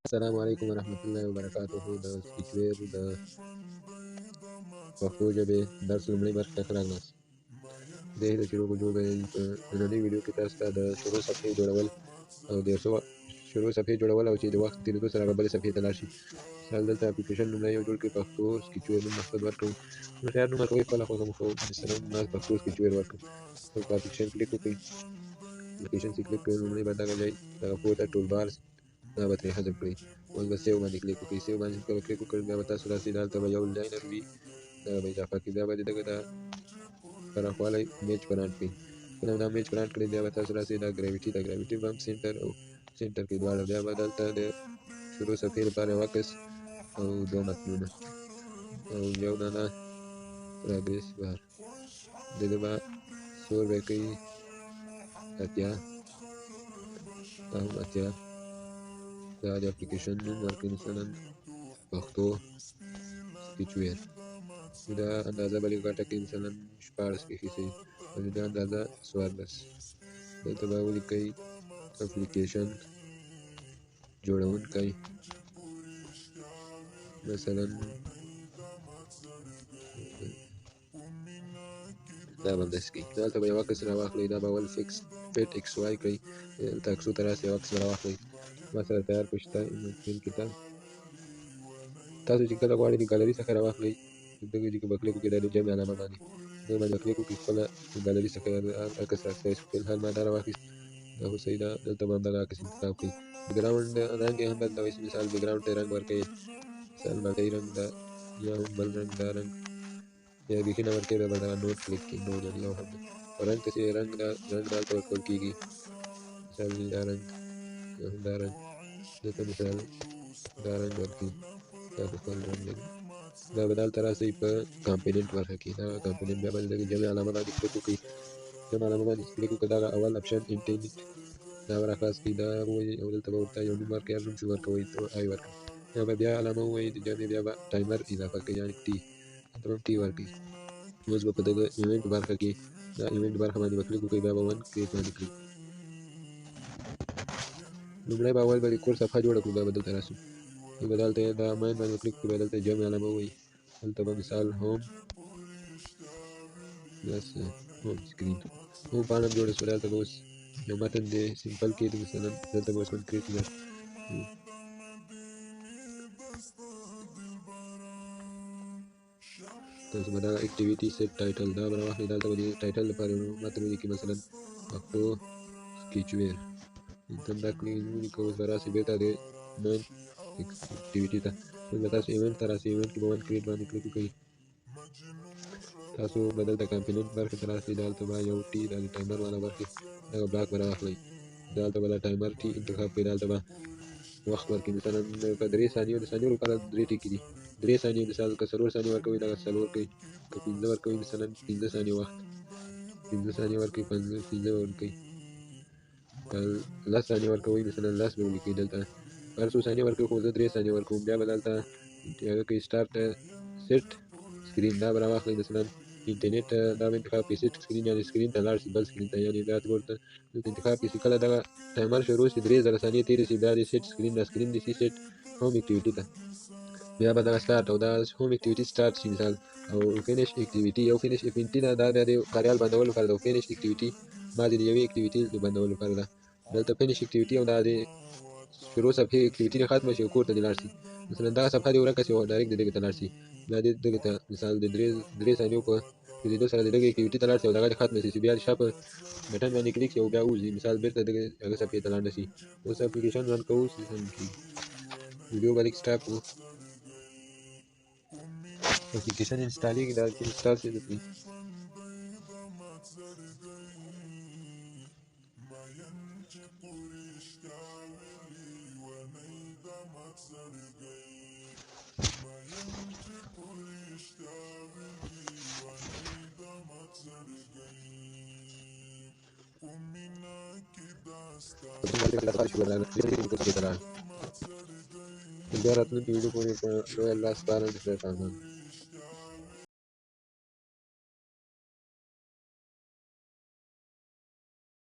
السلام علیکم ورحمۃ اللہ وبرکاتہ. د سکیچویر د پښتو ژبې درس لومړۍ برخې ته ښه راغلاست. د دې د شروع په جوړ په نننۍ ویډیو کې تاسو ته د شروع صفحې جوړول او د یو څه شروع صفحې جوړول او چې د وخت تېرېدو سره هغه بلې صفحې ته لاړ شي. مثال دلته اپلیکیشن لومړی یو جوړ کړئ، پښتو سکیچویر نوم مقصد ورکړئ، نو خیار نوم ورکوئ، خپله خوښه مو مثلا ما پښتو سکیچویر ورکړ. نو په اپلیکیشن کلیک وکړئ، اپلیکیشن چې کلیک کړئ لومړی به دغه ځای دغه پورته ټول بار دا به ترې حذف کړئ. اوس به سیو باندې کلیک وکړئ. سیو باندې کله کلیک وکړئ بیا به تاسو راسئ، دلته به یو لاینر وي، دغه به اضافه کړئ. بیا به د دغه د پراخوالی میچ برانډ کړئ. کله دا میچ برانډ کړئ بیا به تاسو راسئ دا ګراویټي به هم سینټر او سینټر کړئ دواړه. بیا به دلته د شروع صفحې لپاره یو عکس او دوه متنونه او یو دانه پروګرس بار، د ده به سور به کوي 80 او 80. دا د اپلیکیشن نوم ورکړئ، مثلا پښتو سکیچویر. دا اندازه به لږ غټه کړئ، مثلا 16 کې ایښی او دا اندازه 14. دلته به ولیکئ اپلیکیشن جوړونکی، مثلا دا به همداسې کړئ. دلته به یو عکس راواخلئ، دا به اول فټ ایکس واي کړئ، دلته عکسو ته راسئ، یو عکس به راواخلئ. ما سره تیار پې شته ایمیل کې. تاسو چې کله غواړئ د ګالري څخه راواخلئ، دغه ځای کې به کلیک وکړئ، دا د جمع علامه باندې دغه باندې کلیک وکړئ، خپله ګالري څخه عکس رااخیست. فی الحال ما دا راواخیست، دا خو صحیح ده. دلته به همدغه عکس انتخاب کړئ. بیکګراوند رنګ یې هم بدلوئ، مثال بیکګراوند ته رنګ ورکوئ، مثال مالټۍ رنګ ده یا هم بل رنګ دا رنګ، یا بیخي نه ورکوئ بیا به دغه نوټ کلیک کړئ. نو یعنې یو هم ده. په رنګ پسې رنګ دلته ورکول کېږي، مثال دا رنګ یا هم دا رنګ، دلته مثال دا رنګ ورکوي، دا خپل رنګ لري. دا به دلته راسئ په کامپوننټ برخه کې، دا کامپوننټ بیا به د جمع علامه باندې کلیک وکړئ. جمع علامه باندې کلیک وکړئ، دغه اول اپشن انټرنټ دا به راخلاص کړئ، دا ووایئ او دلته به ورته یو نوم ورکړئ، هر نوم چې ورکوئ آی ورکړئ. یا به بیا علامه ووایئ د جمع، بیا به ټایمر اضافه کړئ یعنې ټي، دلته به هم ټي ورکړئ. اوس به په دغه ایونټ برخه کې دا ایونټ برخه باندې به کلیک وکړئ، بیا به ون کریټ باندې کړئ. لومړی به اول به د کور صفحه جوړه کړو، بیا به دلته راسو، بیا به دلته دا ماین باندې کلیک کړو، بیا دلته جمع علامه ووایئ، دلته به مثال هوم بس هوم سکرین، هوم پاڼه هم جوړه شوه. دلته به اوس یو متن دی سمپل کې، مثلا دلته به اوس ون کریټ تاسو به دغه اکټیویټي سیټ ټایټل دا به راواخلئ، دلته به د ټایټل لپاره یو متن ولیکئ، مثلا پښتو سکیچویر. ته هم دا ولیکئ. اوس به راسئ بېرته د مین اکټیویټي ته، اوس به تاسو ایونټ ته راسئ، ایونټ کې به ون کریټ باندې کلیک وکړئ. تاسو به دلته کامپوننټ برخې ته راسئ، دلته به یو ټي د ټایمر والا برخې دغه بلاک به راواخلئ، دلته به د ټایمر ټي انتخاب کړئ، دلته به وخت ورکړئ، مثلا په 3 ثانیو، د ثانیو لپاره 3 ټکي دي، 3 ثانیې مثال که 4 ثانیې ورکوئ دغه 4 کړئ، که 15 ورکوئ مثلا 15 ثانیې وخت، 15 ثانیې ورکوئ 15 ورکوئ، که 10 ثانیې ورکوئ مثلا 10 به ولیکئ. دلته هر څو ثانیې ورکوئ، خو زه 3 ثانیې ورکوم. بیا به دلته هغه کوي سټارټ سیټ سکرین، دا به راواخلئ، مثلا انټرنیټ دا به انتخاب کړئ، سیټ سکرین یعنې سکرین ته لاړ شي، بل سکرین ته، یعنې بیا ورته دلته انتخاب کړئ چې کله دغه ټایمر شروع شي 3000 ثانیې تېرې شي، بیا د سیټ سکرین دا سکرین دې شي سیټ هوم اکټیویټي ته، بیا به دغه سټارټ او دا هوم اکټیویټي سټارټ شي مثال، او فینش اکټیویټي یو فینش اکټیویټي دا بیا د کاریال بندولو لپاره ده، او فینش اکټیویټي بعضې د یوې اکټیویټي د بندولو لپاره ده. دلته فینش اکټیویټي او دا د شروع صفحې اکټیویټي نه ختمه شي او کور ته دې لاړ شي، مثلا دغه صفحه دې ورکه شي او ډایرکټ دې دغې ته لاړ شي، بیا دې دغې ته مثال د 3 ثانیو په تېرېدو سره د دغې اکټیویټي ته لاړ شي او دغه دې ختمه شي، چې بیا د شا په بټن باندې کلیک شي او بیا ووځي، مثال بېرته دغې هغه صفحې ته لاړ نه شي. اوس اپلیکیشن رن کوو، سیسټم کېږي، ویډیو به لږ سټاپ کړو، اپلیکیشن انسټالېږي، دا چې انسټال شي وکړي. بیا راتلونکي ویډیو پورې په لوی الله سپارم، د خدای په امان.